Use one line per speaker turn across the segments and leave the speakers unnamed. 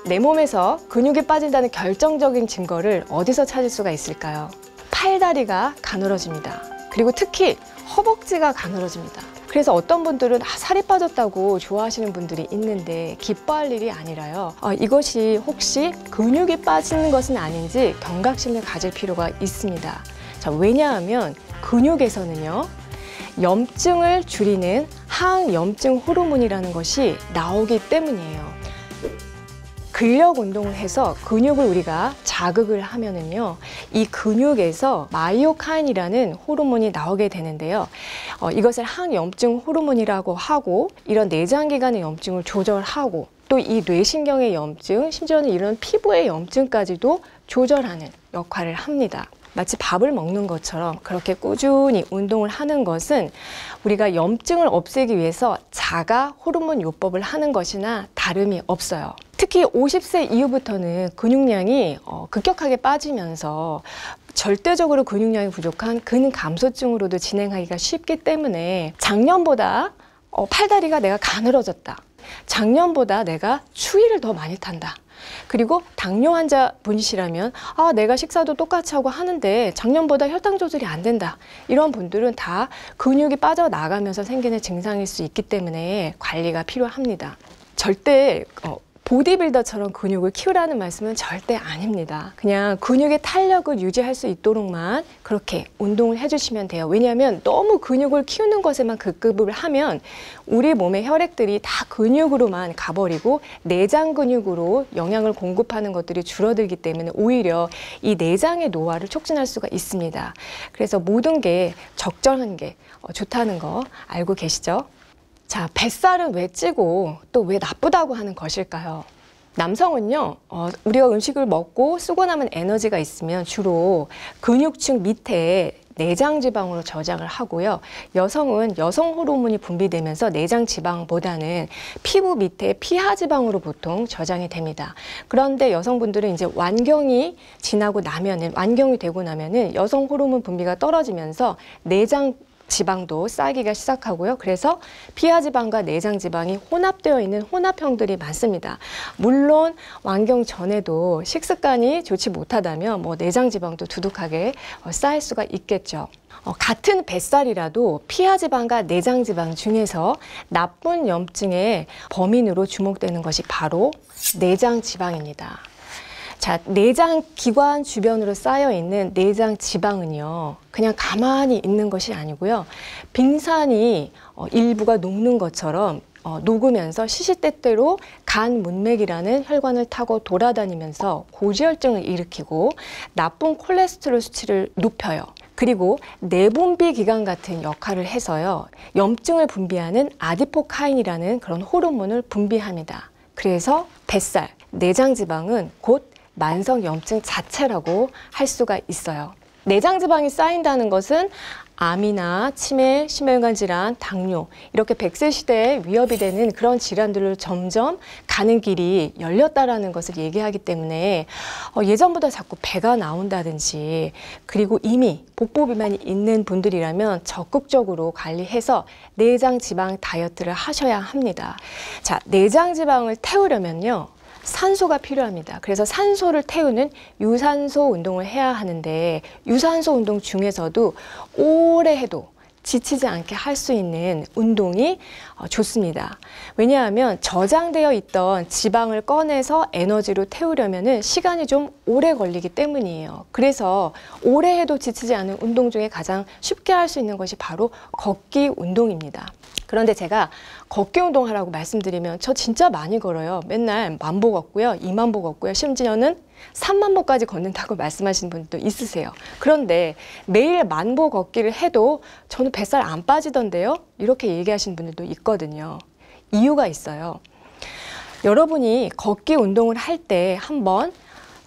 내 몸에서 근육이 빠진다는 결정적인 증거를 어디서 찾을 수가 있을까요? 팔다리가 가늘어집니다. 그리고 특히 허벅지가 가늘어집니다. 그래서 어떤 분들은 살이 빠졌다고 좋아하시는 분들이 있는데 기뻐할 일이 아니라요. 이것이 혹시 근육이 빠지는 것은 아닌지 경각심을 가질 필요가 있습니다. 자, 왜냐하면 근육에서는요, 염증을 줄이는 항염증 호르몬이라는 것이 나오기 때문이에요. 근력 운동을 해서 근육을 우리가 자극을 하면은요, 이 근육에서 마이오카인이라는 호르몬이 나오게 되는데요. 이것을 항염증 호르몬이라고 하고, 이런 내장기관의 염증을 조절하고, 또 이 뇌신경의 염증, 심지어는 이런 피부의 염증까지도 조절하는 역할을 합니다. 마치 밥을 먹는 것처럼 그렇게 꾸준히 운동을 하는 것은 우리가 염증을 없애기 위해서 자가 호르몬 요법을 하는 것이나 다름이 없어요. 특히 50세 이후부터는 근육량이 급격하게 빠지면서 절대적으로 근육량이 부족한 근감소증으로도 진행하기가 쉽기 때문에 작년보다 팔다리가 내가 가늘어졌다. 작년보다 내가 추위를 더 많이 탄다. 그리고 당뇨 환자 분이시라면 내가 식사도 똑같이 하고 하는데 작년보다 혈당 조절이 안 된다. 이런 분들은 다 근육이 빠져나가면서 생기는 증상일 수 있기 때문에 관리가 필요합니다. 절대 보디빌더처럼 근육을 키우라는 말씀은 절대 아닙니다. 그냥 근육의 탄력을 유지할 수 있도록만 그렇게 운동을 해주시면 돼요. 왜냐하면 너무 근육을 키우는 것에만 급급을 하면 우리 몸의 혈액들이 다 근육으로만 가버리고 내장 근육으로 영양을 공급하는 것들이 줄어들기 때문에 오히려 이 내장의 노화를 촉진할 수가 있습니다. 그래서 모든 게 적절한 게 좋다는 거 알고 계시죠? 자, 뱃살은 왜 찌고 또 왜 나쁘다고 하는 것일까요? 남성은요, 우리가 음식을 먹고 쓰고 남은 에너지가 있으면 주로 근육층 밑에 내장 지방으로 저장을 하고요. 여성은 여성 호르몬이 분비되면서 내장 지방보다는 피부 밑에 피하 지방으로 보통 저장이 됩니다. 그런데 여성분들은 이제 완경이 되고 나면은 여성 호르몬 분비가 떨어지면서 내장 지방도 쌓이기가 시작하고요. 그래서 피하지방과 내장지방이 혼합되어 있는 혼합형들이 많습니다. 물론 완경 전에도 식습관이 좋지 못하다면 내장지방도 두둑하게 쌓일 수가 있겠죠. 같은 뱃살이라도 피하지방과 내장지방 중에서 나쁜 염증의 범인으로 주목되는 것이 바로 내장지방입니다. 자, 내장 기관 주변으로 쌓여 있는 내장 지방은요, 그냥 가만히 있는 것이 아니고요, 빙산이 일부가 녹는 것처럼 녹으면서 시시때때로 간 문맥이라는 혈관을 타고 돌아다니면서 고지혈증을 일으키고 나쁜 콜레스테롤 수치를 높여요. 그리고 내분비 기관 같은 역할을 해서요, 염증을 분비하는 아디포카인이라는 그런 호르몬을 분비합니다. 그래서 뱃살, 내장지방은 곧 만성염증 자체라고 할 수가 있어요. 내장지방이 쌓인다는 것은 암이나 치매, 심혈관 질환, 당뇨 이렇게 100세 시대에 위협이 되는 그런 질환들을 점점 가는 길이 열렸다라는 것을 얘기하기 때문에 예전보다 자꾸 배가 나온다든지, 그리고 이미 복부 비만이 있는 분들이라면 적극적으로 관리해서 내장 지방 다이어트를 하셔야 합니다. 자, 내장 지방을 태우려면요, 산소가 필요합니다. 그래서 산소를 태우는 유산소 운동을 해야 하는데, 유산소 운동 중에서도 오래 해도 지치지 않게 할 수 있는 운동이 좋습니다. 왜냐하면 저장되어 있던 지방을 꺼내서 에너지로 태우려면 시간이 좀 오래 걸리기 때문이에요. 그래서 오래 해도 지치지 않은 운동 중에 가장 쉽게 할 수 있는 것이 바로 걷기 운동입니다. 그런데 제가 걷기 운동하라고 말씀드리면 저 진짜 많이 걸어요. 맨날 10,000보 걷고요, 20,000보 걷고요, 심지어는 30,000보까지 걷는다고 말씀하시는 분들도 있으세요. 그런데 매일 10,000보 걷기를 해도 저는 뱃살 안 빠지던데요? 이렇게 얘기하시는 분들도 있거든요. 이유가 있어요. 여러분이 걷기 운동을 할 때 한번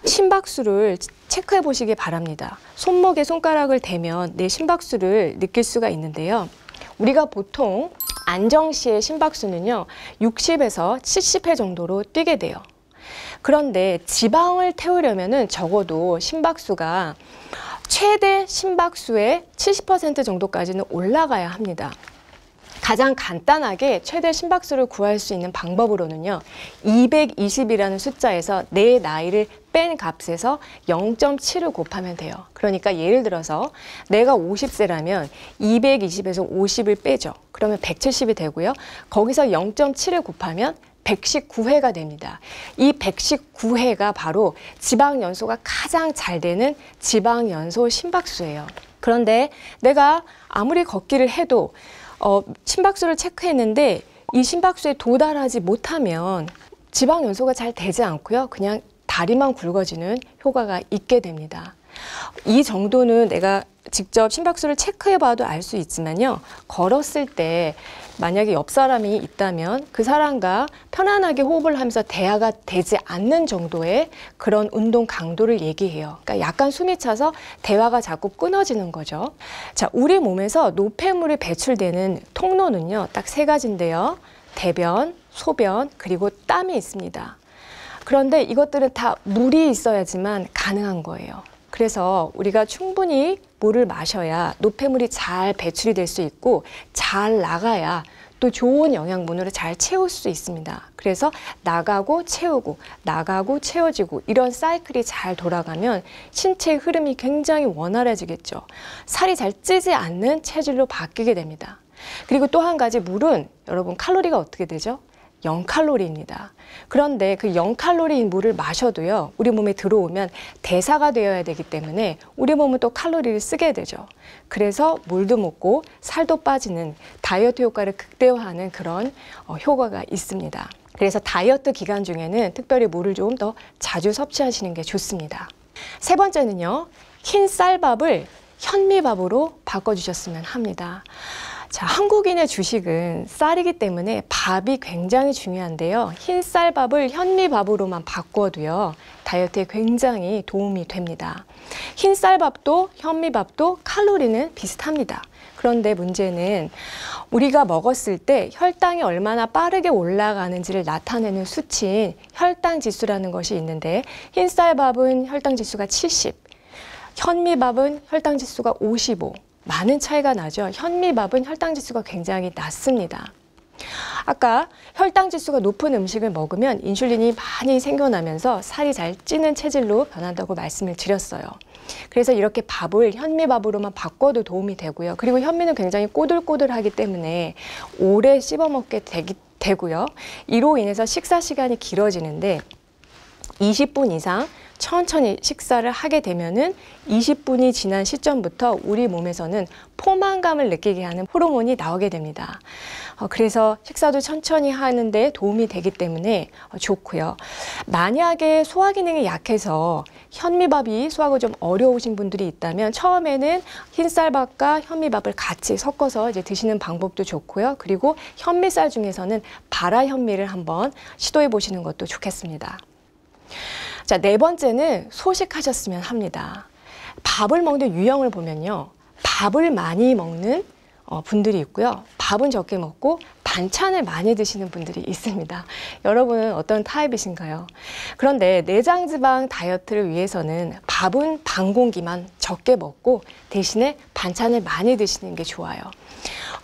심박수를 체크해 보시기 바랍니다. 손목에 손가락을 대면 내 심박수를 느낄 수가 있는데요. 우리가 보통 안정시의 심박수는요, 60에서 70회 정도로 뛰게 돼요. 그런데 지방을 태우려면은 적어도 심박수가 최대 심박수의 70% 정도까지는 올라가야 합니다. 가장 간단하게 최대 심박수를 구할 수 있는 방법으로는요, 220이라는 숫자에서 내 나이를 뺀 값에서 0.7을 곱하면 돼요. 그러니까 예를 들어서 내가 50세라면 220에서 50을 빼죠. 그러면 170이 되고요. 거기서 0.7을 곱하면 119회가 됩니다. 이 119회가 바로 지방연소가 가장 잘 되는 지방연소 심박수예요. 그런데 내가 아무리 걷기를 해도 심박수를 체크했는데 이 심박수에 도달하지 못하면 지방연소가 잘 되지 않고요. 그냥 다리만 굵어지는 효과가 있게 됩니다. 이 정도는 내가 직접 심박수를 체크해봐도 알 수 있지만요. 걸었을 때 만약에 옆 사람이 있다면 그 사람과 편안하게 호흡을 하면서 대화가 되지 않는 정도의 그런 운동 강도를 얘기해요. 그러니까 약간 숨이 차서 대화가 자꾸 끊어지는 거죠. 자, 우리 몸에서 노폐물이 배출되는 통로는요, 딱 세 가지인데요. 대변, 소변, 그리고 땀이 있습니다. 그런데 이것들은 다 물이 있어야지만 가능한 거예요. 그래서 우리가 충분히 물을 마셔야 노폐물이 잘 배출이 될 수 있고 잘 나가야 또 좋은 영양분으로 잘 채울 수 있습니다. 그래서 나가고 채우고 나가고 채워지고 이런 사이클이 잘 돌아가면 신체의 흐름이 굉장히 원활해지겠죠. 살이 잘 찌지 않는 체질로 바뀌게 됩니다. 그리고 또 한 가지, 물은 여러분 칼로리가 어떻게 되죠? 0칼로리입니다. 그런데 그 0칼로리인 물을 마셔도요, 우리 몸에 들어오면 대사가 되어야 되기 때문에 우리 몸은 또 칼로리를 쓰게 되죠. 그래서 물도 먹고 살도 빠지는 다이어트 효과를 극대화하는 그런 효과가 있습니다. 그래서 다이어트 기간 중에는 특별히 물을 좀 더 자주 섭취하시는 게 좋습니다. 세 번째는요, 흰 쌀밥을 현미밥으로 바꿔주셨으면 합니다. 자, 한국인의 주식은 쌀이기 때문에 밥이 굉장히 중요한데요. 흰 쌀밥을 현미밥으로만 바꿔도요, 다이어트에 굉장히 도움이 됩니다. 흰 쌀밥도 현미밥도 칼로리는 비슷합니다. 그런데 문제는 우리가 먹었을 때 혈당이 얼마나 빠르게 올라가는지를 나타내는 수치인 혈당 지수라는 것이 있는데, 흰 쌀밥은 혈당 지수가 70, 현미밥은 혈당 지수가 55. 많은 차이가 나죠. 현미밥은 혈당 지수가 굉장히 낮습니다. 아까 혈당 지수가 높은 음식을 먹으면 인슐린이 많이 생겨나면서 살이 잘 찌는 체질로 변한다고 말씀을 드렸어요. 그래서 이렇게 밥을 현미밥으로만 바꿔도 도움이 되고요. 그리고 현미는 굉장히 꼬들꼬들하기 때문에 오래 씹어 먹게 되고요. 이로 인해서 식사 시간이 길어지는데 20분 이상 천천히 식사를 하게 되면은 20분이 지난 시점부터 우리 몸에서는 포만감을 느끼게 하는 호르몬이 나오게 됩니다. 그래서 식사도 천천히 하는데 도움이 되기 때문에 좋고요. 만약에 소화 기능이 약해서 현미밥이 소화가 좀 어려우신 분들이 있다면 처음에는 흰쌀밥과 현미밥을 같이 섞어서 이제 드시는 방법도 좋고요. 그리고 현미쌀 중에서는 바라 현미를 한번 시도해 보시는 것도 좋겠습니다. 자, 네 번째는 소식하셨으면 합니다. 밥을 먹는 유형을 보면요, 밥을 많이 먹는 분들이 있고요. 밥은 적게 먹고 반찬을 많이 드시는 분들이 있습니다. 여러분은 어떤 타입이신가요? 그런데 내장지방 다이어트를 위해서는 밥은 반 공기만 적게 먹고 대신에 반찬을 많이 드시는 게 좋아요.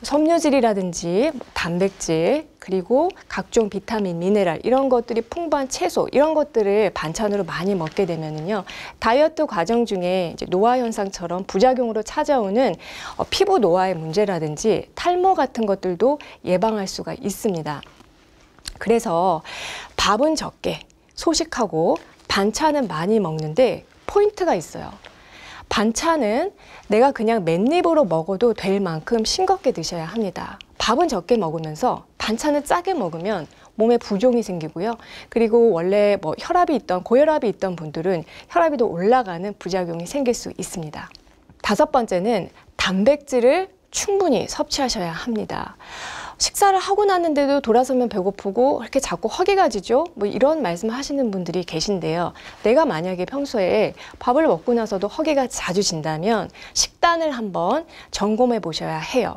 섬유질이라든지 단백질, 그리고 각종 비타민, 미네랄 이런 것들이 풍부한 채소 이런 것들을 반찬으로 많이 먹게 되면은요, 다이어트 과정 중에 이제 노화 현상처럼 부작용으로 찾아오는 피부 노화의 문제라든지 탈모 같은 것들도 예방할 수가 있습니다. 그래서 밥은 적게 소식하고 반찬은 많이 먹는데 포인트가 있어요. 반찬은 내가 그냥 맨입으로 먹어도 될 만큼 싱겁게 드셔야 합니다. 밥은 적게 먹으면서 반찬은 짜게 먹으면 몸에 부종이 생기고요. 그리고 원래 혈압이 있던 고혈압이 있던 분들은 혈압이 더 올라가는 부작용이 생길 수 있습니다. 다섯 번째는 단백질을 충분히 섭취하셔야 합니다. 식사를 하고 났는데도 돌아서면 배고프고 이렇게 자꾸 허기가 지죠? 이런 말씀을 하시는 분들이 계신데요. 내가 만약에 평소에 밥을 먹고 나서도 허기가 자주 진다면 식단을 한번 점검해 보셔야 해요.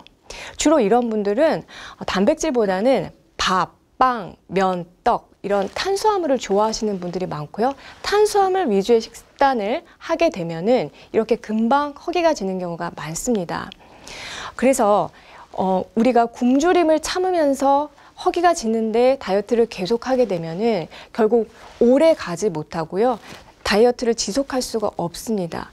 주로 이런 분들은 단백질보다는 밥, 빵, 면, 떡 이런 탄수화물을 좋아하시는 분들이 많고요. 탄수화물 위주의 식단을 하게 되면은 이렇게 금방 허기가 지는 경우가 많습니다. 그래서 우리가 굶주림을 참으면서 허기가 지는데 다이어트를 계속하게 되면은 결국 오래 가지 못하고요. 다이어트를 지속할 수가 없습니다.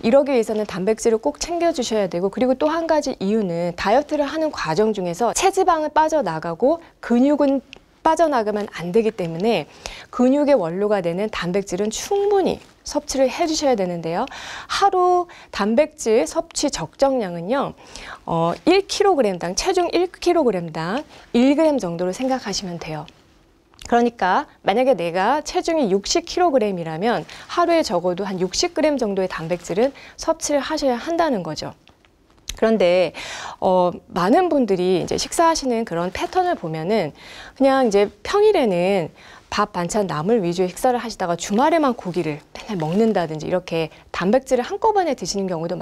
이러기 위해서는 단백질을 꼭 챙겨주셔야 되고, 그리고 또 한 가지 이유는 다이어트를 하는 과정 중에서 체지방은 빠져나가고 근육은 빠져나가면 안 되기 때문에 근육의 원료가 되는 단백질은 충분히 섭취를 해주셔야 되는데요. 하루 단백질 섭취 적정량은요, 1kg당, 체중 1kg당 1g 정도로 생각하시면 돼요. 그러니까 만약에 내가 체중이 60kg이라면 하루에 적어도 한 60g 정도의 단백질은 섭취를 하셔야 한다는 거죠. 그런데 많은 분들이 이제 식사하시는 그런 패턴을 보면은 그냥 이제 평일에는 밥, 반찬, 나물 위주의 식사를 하시다가 주말에만 고기를 맨날 먹는다든지 이렇게 단백질을 한꺼번에 드시는 경우도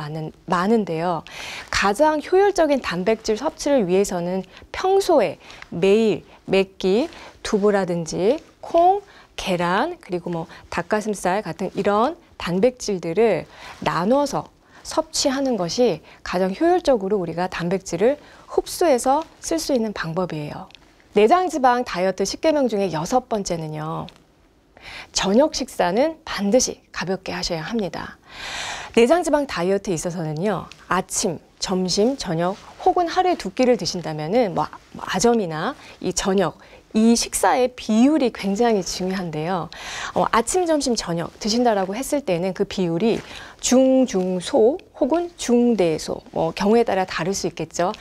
많은데요. 가장 효율적인 단백질 섭취를 위해서는 평소에 매일 맵기, 두부라든지 콩, 계란, 그리고 뭐 닭가슴살 같은 이런 단백질들을 나눠서 섭취하는 것이 가장 효율적으로 우리가 단백질을 흡수해서 쓸 수 있는 방법이에요. 내장지방 다이어트 10계명 중에 6번째는요. 저녁 식사는 반드시 가볍게 하셔야 합니다. 내장지방 다이어트에 있어서는요. 아침, 점심, 저녁 혹은 하루에 2끼를 드신다면은 아점이나 이 저녁 이 식사의 비율이 굉장히 중요한데요. 아침, 점심, 저녁 드신다라고 했을 때는 그 비율이 중, 중, 소 혹은 중대소 경우에 따라 다를 수 있겠죠.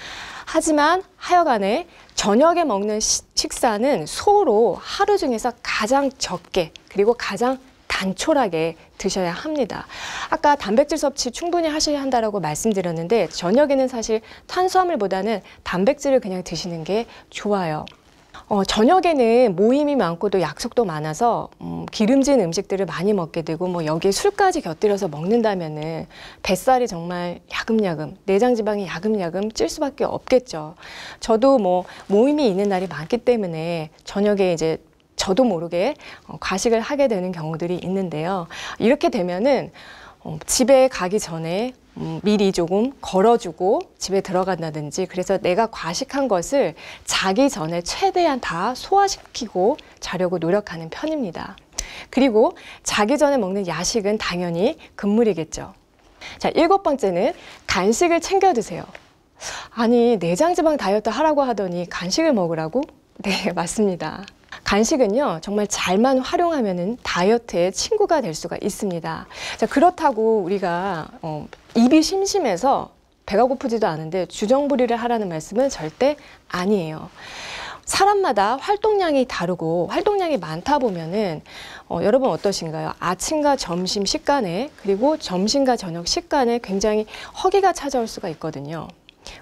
하지만 하여간에 저녁에 먹는 식사는 소로 하루 중에서 가장 적게 그리고 가장 단촐하게 드셔야 합니다. 아까 단백질 섭취 충분히 하셔야 한다고 말씀드렸는데 저녁에는 사실 탄수화물보다는 단백질을 그냥 드시는 게 좋아요. 저녁에는 모임이 많고 또 약속도 많아서 기름진 음식들을 많이 먹게 되고 여기에 술까지 곁들여서 먹는다면은 뱃살이 정말 야금야금, 내장지방이 야금야금 찔 수밖에 없겠죠. 저도 모임이 있는 날이 많기 때문에 저녁에 이제 저도 모르게 과식을 하게 되는 경우들이 있는데요. 이렇게 되면은 집에 가기 전에 미리 조금 걸어주고 집에 들어간다든지, 그래서 내가 과식한 것을 자기 전에 최대한 다 소화시키고 자려고 노력하는 편입니다. 그리고 자기 전에 먹는 야식은 당연히 금물이겠죠. 자, 7번째는 간식을 챙겨 드세요. 아니, 내장지방 다이어트 하라고 하더니 간식을 먹으라고? 네, 맞습니다. 간식은요, 정말 잘만 활용하면은 다이어트의 친구가 될 수가 있습니다. 자, 그렇다고 우리가 입이 심심해서 배가 고프지도 않은데 주정부리를 하라는 말씀은 절대 아니에요. 사람마다 활동량이 다르고 활동량이 많다 보면은 여러분 어떠신가요? 아침과 점심 식간에 그리고 점심과 저녁 식간에 굉장히 허기가 찾아올 수가 있거든요.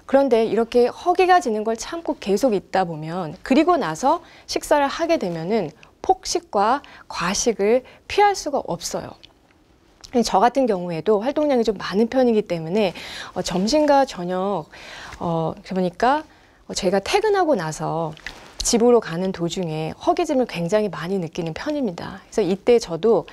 그런데 이렇게 허기가 지는 걸 참고 계속 있다 보면, 그리고 나서 식사를 하게 되면은 폭식과 과식을 피할 수가 없어요. 저 같은 경우에도 활동량이 좀 많은 편이기 때문에 점심과 저녁 그러니까 제가 퇴근하고 나서 집으로 가는 도중에 허기짐을 굉장히 많이 느끼는 편입니다. 그래서 이때 저도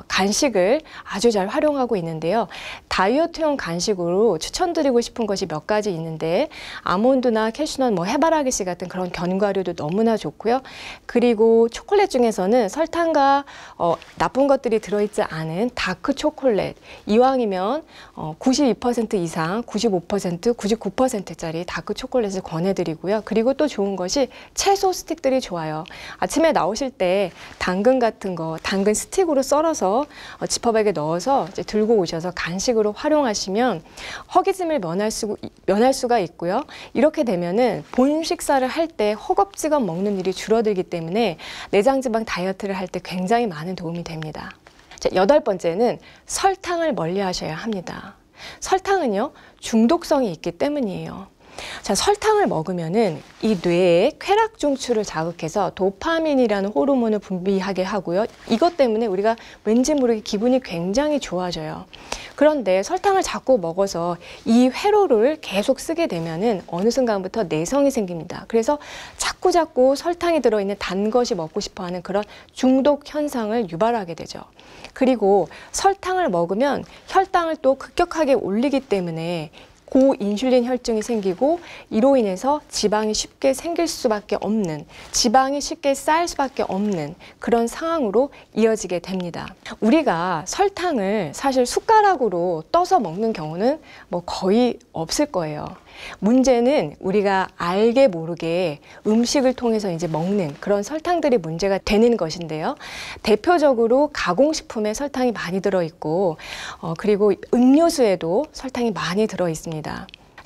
간식을 아주 잘 활용하고 있는데요. 다이어트용 간식으로 추천드리고 싶은 것이 몇 가지 있는데, 아몬드나 캐슈넛, 해바라기씨 같은 그런 견과류도 너무나 좋고요. 그리고 초콜릿 중에서는 설탕과 나쁜 것들이 들어있지 않은 다크 초콜릿, 이왕이면 92% 이상, 95%, 99%짜리 다크 초콜릿을 권해드리고요. 그리고 또 좋은 것이 채소 스틱들이 좋아요. 아침에 나오실 때 당근 같은 거, 당근 스틱으로 썰어서 지퍼백에 넣어서 이제 들고 오셔서 간식으로 활용하시면 허기짐을 면할 수가 있고요. 이렇게 되면은 본 식사를 할 때 허겁지겁 먹는 일이 줄어들기 때문에 내장지방 다이어트를 할 때 굉장히 많은 도움이 됩니다. 자, 8번째는 설탕을 멀리 하셔야 합니다. 설탕은요, 중독성이 있기 때문이에요. 자, 설탕을 먹으면은 이 뇌의 쾌락 중추를 자극해서 도파민이라는 호르몬을 분비하게 하고요. 이것 때문에 우리가 왠지 모르게 기분이 굉장히 좋아져요. 그런데 설탕을 자꾸 먹어서 이 회로를 계속 쓰게 되면은 어느 순간부터 내성이 생깁니다. 그래서 자꾸 설탕이 들어있는 단 것이 먹고 싶어 하는 그런 중독 현상을 유발하게 되죠. 그리고 설탕을 먹으면 혈당을 또 급격하게 올리기 때문에 고인슐린 혈증이 생기고 이로 인해서 지방이 쉽게 생길 수밖에 없는, 지방이 쉽게 쌓일 수밖에 없는 그런 상황으로 이어지게 됩니다. 우리가 설탕을 사실 숟가락으로 떠서 먹는 경우는 뭐 거의 없을 거예요. 문제는 우리가 알게 모르게 음식을 통해서 이제 먹는 그런 설탕들이 문제가 되는 것인데요. 대표적으로 가공식품에 설탕이 많이 들어있고 그리고 음료수에도 설탕이 많이 들어있습니다.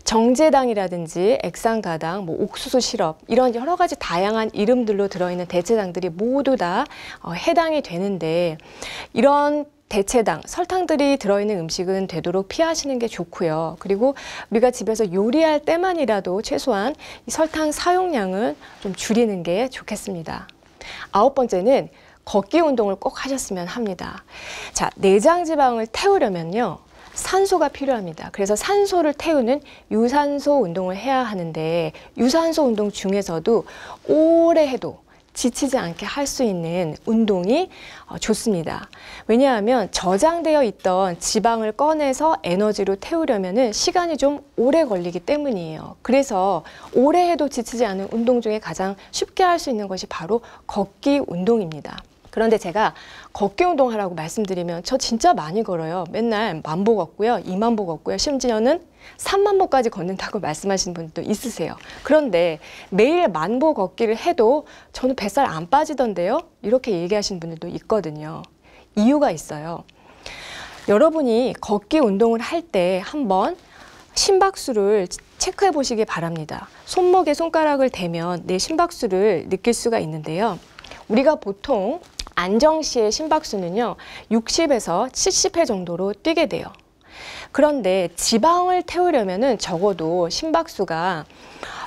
정제당이라든지 액상가당, 뭐 옥수수 시럽 이런 여러 가지 다양한 이름들로 들어있는 대체당들이 모두 다 해당이 되는데 이런 대체당, 설탕들이 들어있는 음식은 되도록 피하시는 게 좋고요. 그리고 우리가 집에서 요리할 때만이라도 최소한 이 설탕 사용량을 좀 줄이는 게 좋겠습니다. 9번째는 걷기 운동을 꼭 하셨으면 합니다. 자, 내장 지방을 태우려면요. 산소가 필요합니다. 그래서 산소를 태우는 유산소 운동을 해야 하는데 유산소 운동 중에서도 오래 해도 지치지 않게 할 수 있는 운동이 좋습니다. 왜냐하면 저장되어 있던 지방을 꺼내서 에너지로 태우려면 시간이 좀 오래 걸리기 때문이에요. 그래서 오래 해도 지치지 않은 운동 중에 가장 쉽게 할 수 있는 것이 바로 걷기 운동입니다. 그런데 제가 걷기 운동하라고 말씀드리면 저 진짜 많이 걸어요. 맨날 10,000보 걷고요, 20,000보 걷고요, 심지어는 30,000보까지 걷는다고 말씀하시는 분도 있으세요. 그런데 매일 10,000보 걷기를 해도 저는 뱃살 안 빠지던데요? 이렇게 얘기하시는 분들도 있거든요. 이유가 있어요. 여러분이 걷기 운동을 할 때 한번 심박수를 체크해 보시기 바랍니다. 손목에 손가락을 대면 내 심박수를 느낄 수가 있는데요. 우리가 보통 안정시의 심박수는요 60에서 70회 정도로 뛰게 돼요. 그런데 지방을 태우려면은 적어도 심박수가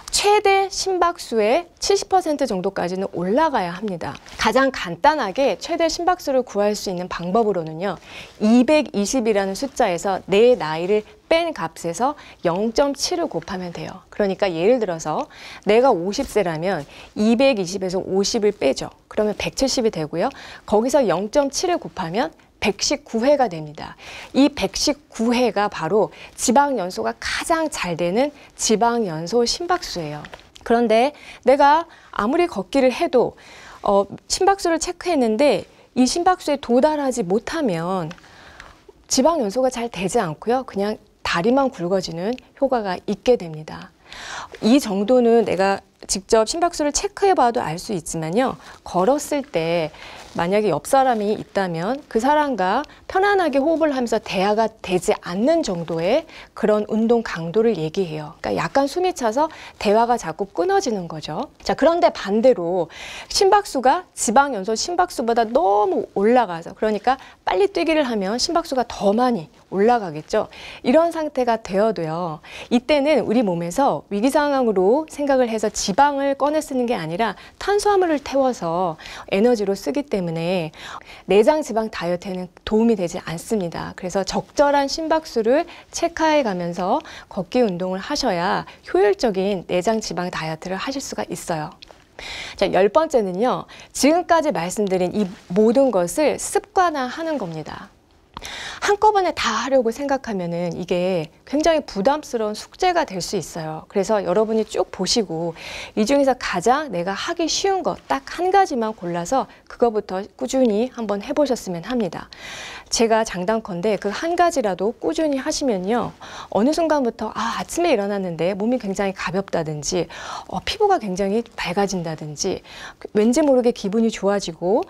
최대 심박수의 70% 정도까지는 올라가야 합니다. 가장 간단하게 최대 심박수를 구할 수 있는 방법으로는요 220이라는 숫자에서 내 나이를 뺀 값에서 0.7을 곱하면 돼요. 그러니까 예를 들어서 내가 50세라면 220에서 50을 빼죠. 그러면 170이 되고요. 거기서 0.7을 곱하면 119회가 됩니다. 이 119회가 바로 지방연소가 가장 잘 되는 지방연소 심박수예요. 그런데 내가 아무리 걷기를 해도 심박수를 체크했는데 이 심박수에 도달하지 못하면 지방연소가 잘 되지 않고요. 그냥 다리만 굵어지는 효과가 있게 됩니다. 이 정도는 내가 직접 심박수를 체크해봐도 알 수 있지만요. 걸었을 때 만약에 옆 사람이 있다면 그 사람과 편안하게 호흡을 하면서 대화가 되지 않는 정도의 그런 운동 강도를 얘기해요. 그러니까 약간 숨이 차서 대화가 자꾸 끊어지는 거죠. 자, 그런데 반대로 심박수가 지방연소 심박수보다 너무 올라가서 그러니까 빨리 뛰기를 하면 심박수가 더 많이 올라가겠죠. 이런 상태가 되어도요. 이때는 우리 몸에서 위기 상황으로 생각을 해서 지방을 꺼내 쓰는 게 아니라 탄수화물을 태워서 에너지로 쓰기 때문에 내장 지방 다이어트에는 도움이 되지 않습니다. 그래서 적절한 심박수를 체크해 가면서 걷기 운동을 하셔야 효율적인 내장 지방 다이어트를 하실 수가 있어요. 자, 10번째는요. 지금까지 말씀드린 이 모든 것을 습관화하는 겁니다. 한꺼번에 다 하려고 생각하면은 이게 굉장히 부담스러운 숙제가 될 수 있어요. 그래서 여러분이 쭉 보시고 이 중에서 가장 내가 하기 쉬운 것 딱 한 가지만 골라서 그거부터 꾸준히 한번 해보셨으면 합니다. 제가 장담컨대 그 한 가지라도 꾸준히 하시면요. 어느 순간부터 아침에 일어났는데 몸이 굉장히 가볍다든지 피부가 굉장히 밝아진다든지 왠지 모르게 기분이 좋아지고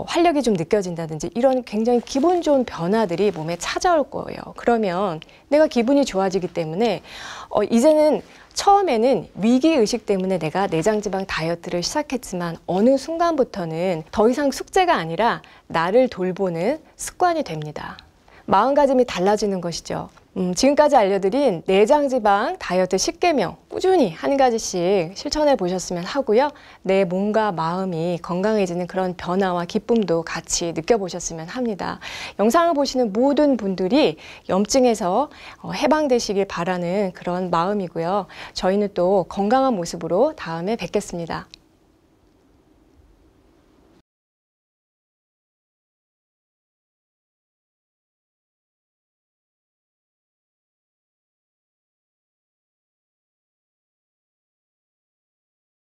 활력이 좀 느껴진다든지 이런 굉장히 기분 좋은 변화들이 몸에 찾아올 거예요. 그러면 내가 기분이 좋아지기 때문에 이제는 처음에는 위기의식 때문에 내가 내장지방 다이어트를 시작했지만 어느 순간부터는 더 이상 숙제가 아니라 나를 돌보는 습관이 됩니다. 마음가짐이 달라지는 것이죠. 지금까지 알려드린 내장지방 다이어트 10계명 꾸준히 한 가지씩 실천해 보셨으면 하고요. 내 몸과 마음이 건강해지는 그런 변화와 기쁨도 같이 느껴보셨으면 합니다. 영상을 보시는 모든 분들이 염증에서 해방되시길 바라는 그런 마음이고요. 저희는 또 건강한 모습으로 다음에 뵙겠습니다.